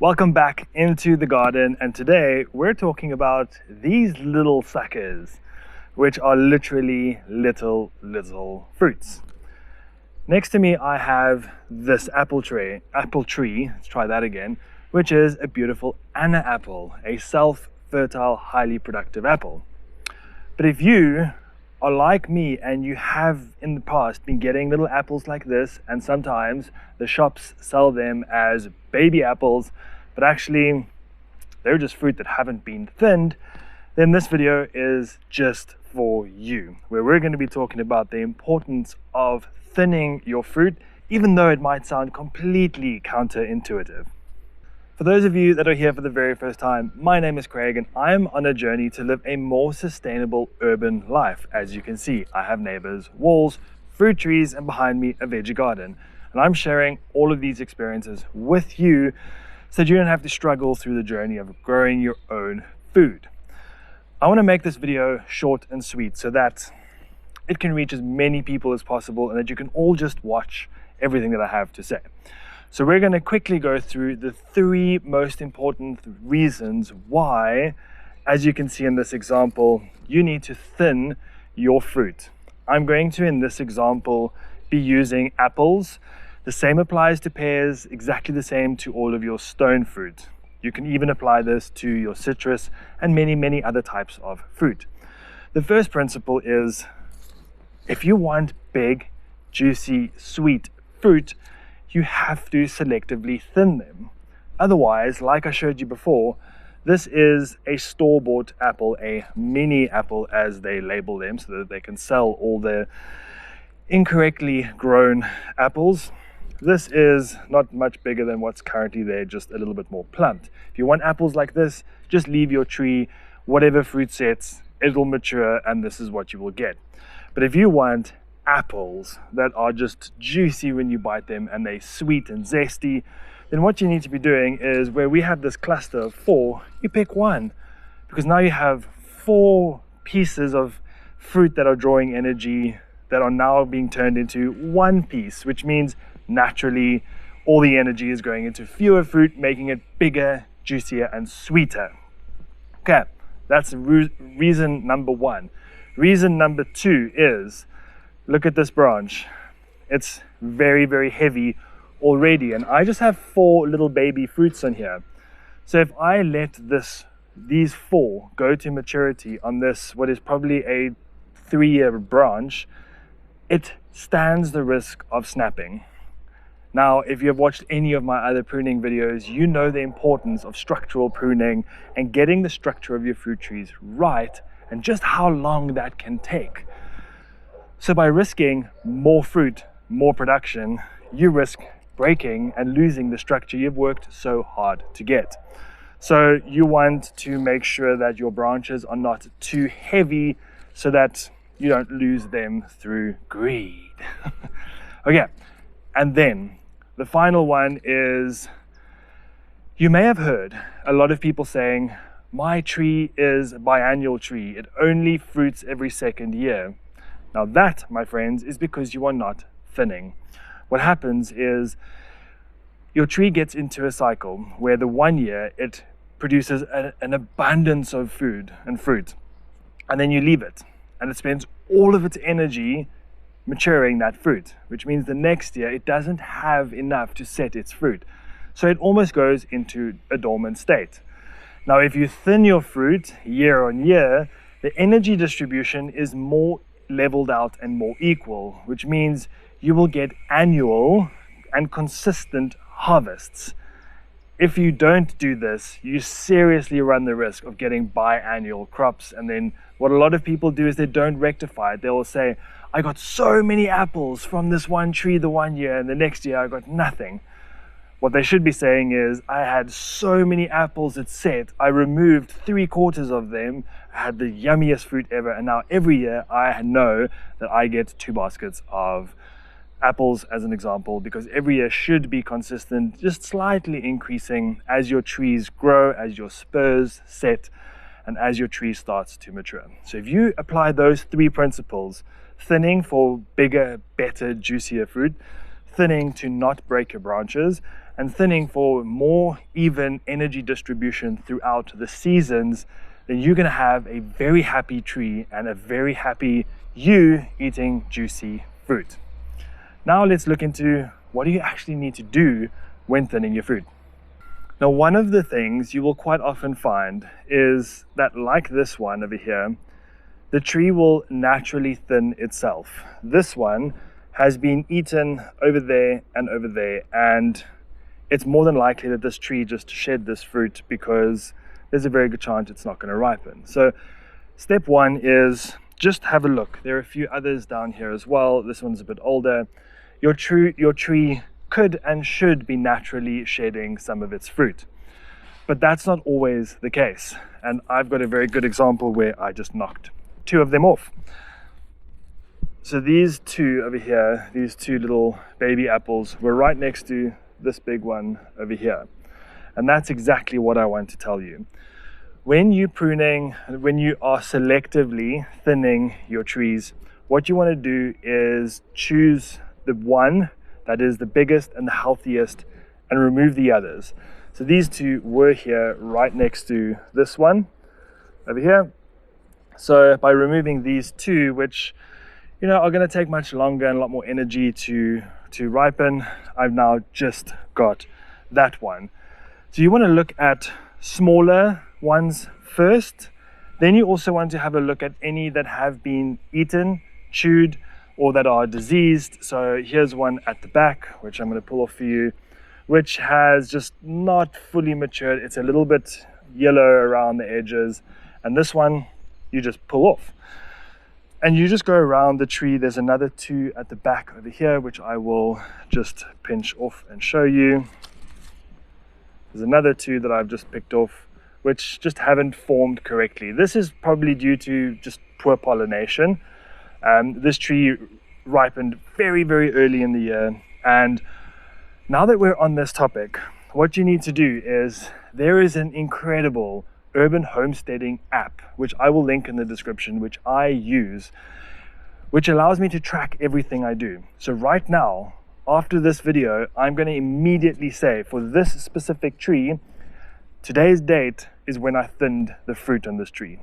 Welcome back into the garden, and today we're talking about these little suckers, which are literally little fruits. Next to me I have this apple tree, let's try that again, which is a beautiful Anna apple, a self-fertile, highly productive apple. But if you are like me and you have in the past been getting little apples like this, and sometimes the shops sell them as baby apples, but actually they're just fruit that haven't been thinned, then this video is just for you, where we're going to be talking about the importance of thinning your fruit, even though it might sound completely counterintuitive. For those of you that are here for the very first time, my name is Craig and I'm on a journey to live a more sustainable urban life. As you can see, I have neighbors, walls, fruit trees, and behind me a veggie garden. And I'm sharing all of these experiences with you so that you don't have to struggle through the journey of growing your own food. I want to make this video short and sweet so that it can reach as many people as possible and that you can all just watch everything that I have to say. So we're going to quickly go through the three most important reasons why, as you can see in this example, you need to thin your fruit. I'm going to, in this example, be using apples. The same applies to pears, exactly the same to all of your stone fruit. You can even apply this to your citrus and many other types of fruit. The first principle is, if you want big, juicy, sweet fruit, you have to selectively thin them. Otherwise, like I showed you before, this is a store-bought apple, a mini apple as they label them, so that they can sell all their incorrectly grown apples. This is not much bigger than what's currently there, just a little bit more plump. If you want apples like this, just leave your tree, whatever fruit sets, it'll mature and this is what you will get. But if you want apples that are just juicy when you bite them and they're sweet and zesty, then what you need to be doing is, where we have this cluster of 4, you pick one, because now you have 4 pieces of fruit that are drawing energy that are now being turned into one piece, which means naturally all the energy is going into fewer fruit, making it bigger, juicier and sweeter. Okay, that's reason number 1. Reason number 2 is, look at this branch. It's very heavy already, and I just have 4 little baby fruits on here. So if I let these 4 go to maturity on this, what is probably a 3-year branch, it stands the risk of snapping. Now, if you have watched any of my other pruning videos, you know the importance of structural pruning and getting the structure of your fruit trees right, and just how long that can take. So by risking more fruit, more production, you risk breaking and losing the structure you've worked so hard to get. So you want to make sure that your branches are not too heavy so that you don't lose them through greed. Okay, and then the final one is, you may have heard a lot of people saying, my tree is a biannual tree, it only fruits every 2nd year. Now that, my friends, is because you are not thinning. What happens is your tree gets into a cycle where the 1 year it produces an abundance of food and fruit, and then you leave it and it spends all of its energy maturing that fruit, which means the next year it doesn't have enough to set its fruit. So it almost goes into a dormant state. Now, if you thin your fruit year on year, the energy distribution is more leveled out and more equal, which means you will get annual and consistent harvests. If you don't do this, you seriously run the risk of getting biannual crops. And then what a lot of people do is they don't rectify it. They will say, I got so many apples from this one tree the 1 year, and the next year I got nothing. What they should be saying is, I had so many apples it set, I removed 3/4 of them, I had the yummiest fruit ever, and now every year I know that I get 2 baskets of apples, as an example, because every year should be consistent, just slightly increasing as your trees grow, as your spurs set, and as your tree starts to mature. So if you apply those 3 principles, thinning for bigger, better, juicier fruit, thinning to not break your branches, and thinning for more even energy distribution throughout the seasons, then you're going to have a very happy tree and a very happy you eating juicy fruit. Now let's look into what do you actually need to do when thinning your fruit. Now, one of the things you will quite often find is that, like this one over here, the tree will naturally thin itself. This one has been eaten over there, and it's more than likely that this tree just shed this fruit because there's a very good chance it's not going to ripen. So step one is just have a look. There are a few others down here as well. This one's a bit older. Your tree could and should be naturally shedding some of its fruit, but that's not always the case. And I've got a very good example where I just knocked 2 of them off. So these 2 over here, these 2 little baby apples, were right next to this big one over here. And that's exactly what I want to tell you. When you're pruning, when you are selectively thinning your trees, what you want to do is choose the one that is the biggest and the healthiest and remove the others. So these 2 were here right next to this one over here. So by removing these 2, which are going to take much longer and a lot more energy to ripen, I've now just got that one. So you want to look at smaller ones first. Then you also want to have a look at any that have been eaten, chewed, or that are diseased. So here's one at the back, which I'm going to pull off for you, which has just not fully matured. It's a little bit yellow around the edges. And this one, you just pull off. And you just go around the tree. There's another 2 at the back over here, which I will just pinch off and show you. There's another 2 that I've just picked off, which just haven't formed correctly. This is probably due to just poor pollination. This tree ripened very, very early in the year. And now that we're on this topic, what you need to do is, there is an incredible urban homesteading app, which I will link in the description, which I use, which allows me to track everything I do. So right now, after this video, I'm going to immediately say, for this specific tree, today's date is when I thinned the fruit on this tree.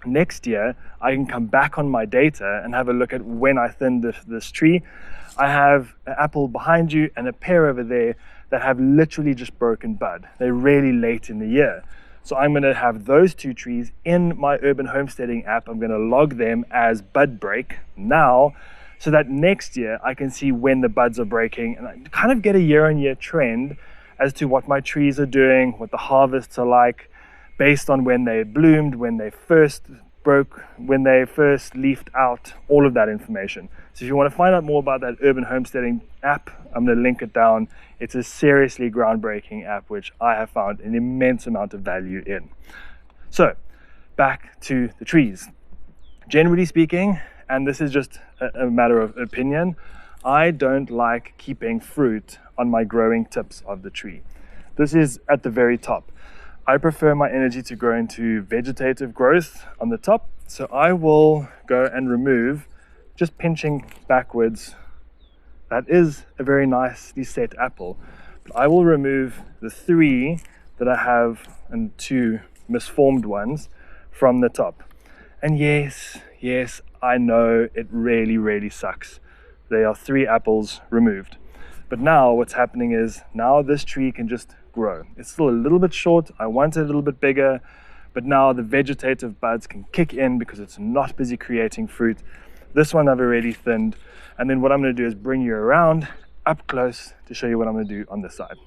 Next year, I can come back on my data and have a look at when I thinned this tree. I have an apple behind you and a pear over there that have literally just broken bud. They're really late in the year. So I'm going to have those 2 trees in my urban homesteading app. I'm going to log them as bud break now, so that next year I can see when the buds are breaking, and I kind of get a year-on-year trend as to what my trees are doing, what the harvests are like, based on when they bloomed, when they first broke, when they first leafed out, all of that information. So if you want to find out more about that urban homesteading app, I'm going to link it down. It's a seriously groundbreaking app, which I have found an immense amount of value in. So back to the trees. Generally speaking, and this is just a matter of opinion, I don't like keeping fruit on my growing tips of the tree. This is at the very top. I prefer my energy to grow into vegetative growth on the top. So I will go and remove, just pinching backwards. That is a very nicely set apple. But I will remove the 3 that I have and 2 misformed ones from the top. And yes, I know it really, really sucks. There are 3 apples removed. But now what's happening is, now this tree can just grow. It's still a little bit short. I want it a little bit bigger, but now the vegetative buds can kick in because it's not busy creating fruit. This one I've already thinned. And then what I'm going to do is bring you around up close to show you what I'm going to do on this side.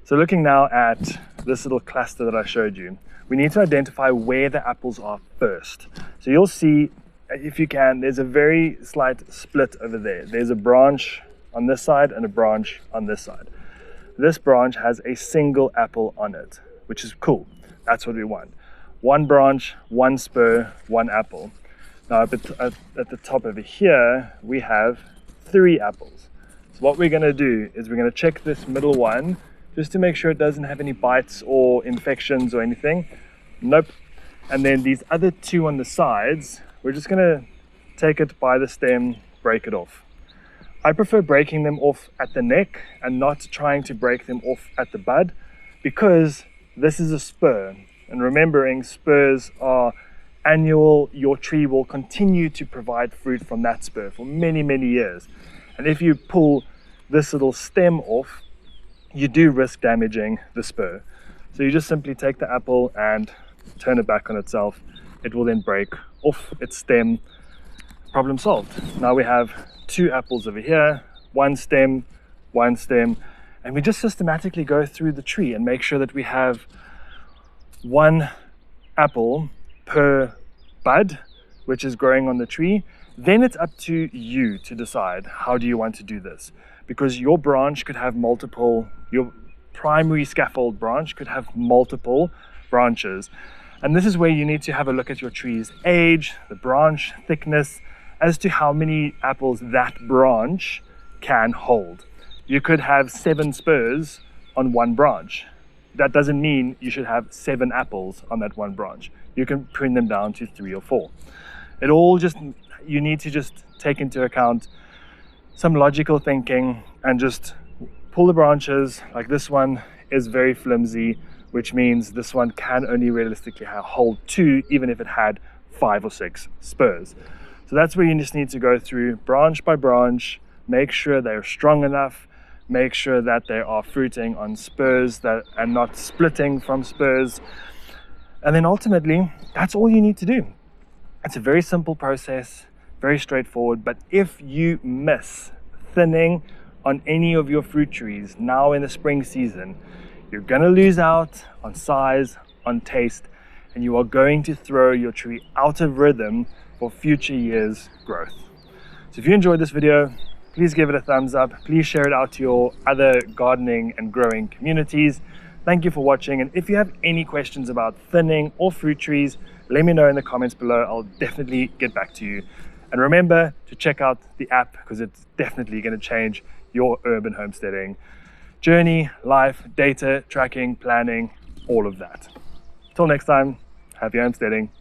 So looking now at this little cluster that I showed you, we need to identify where the apples are first. So you'll see, if you can, there's a very slight split over there. There's a branch on this side and a branch on this side. This branch has a single apple on it, which is cool. That's what we want. 1 branch, 1 spur, 1 apple. Now at the top over here, we have 3 apples. So what we're going to do is we're going to check this middle one just to make sure it doesn't have any bites or infections or anything. Nope. And then these other 2 on the sides, we're just going to take it by the stem, break it off. I prefer breaking them off at the neck and not trying to break them off at the bud, because this is a spur. And remembering, spurs are annual. Your tree will continue to provide fruit from that spur for many, many years. And if you pull this little stem off, you do risk damaging the spur. So you just simply take the apple and turn it back on itself. It will then break off its stem. Problem solved. Now we have 2 apples over here, one stem, and we just systematically go through the tree and make sure that we have 1 apple per bud, which is growing on the tree. Then it's up to you to decide, how do you want to do this? Because your branch could have multiple, your primary scaffold branch could have multiple branches. And this is where you need to have a look at your tree's age, the branch thickness, as to how many apples that branch can hold. You could have 7 spurs on 1 branch. That doesn't mean you should have 7 apples on that 1 branch. You can prune them down to 3 or 4. It all just, you need to just take into account some logical thinking and just pull the branches. Like this one is very flimsy, which means this one can only realistically hold 2, even if it had 5 or 6 spurs. So that's where you just need to go through branch by branch, make sure they're strong enough, make sure that they are fruiting on spurs and not splitting from spurs. And then ultimately, that's all you need to do. It's a very simple process, very straightforward. But if you miss thinning on any of your fruit trees now in the spring season, you're gonna lose out on size, on taste, and you are going to throw your tree out of rhythm for future years' growth. So if you enjoyed this video, please give it a thumbs up. Please share it out to your other gardening and growing communities. Thank you for watching. And if you have any questions about thinning or fruit trees, let me know in the comments below. I'll definitely get back to you. And remember to check out the app, because it's definitely going to change your urban homesteading journey, life, data, tracking, planning, all of that. Till next time, happy homesteading.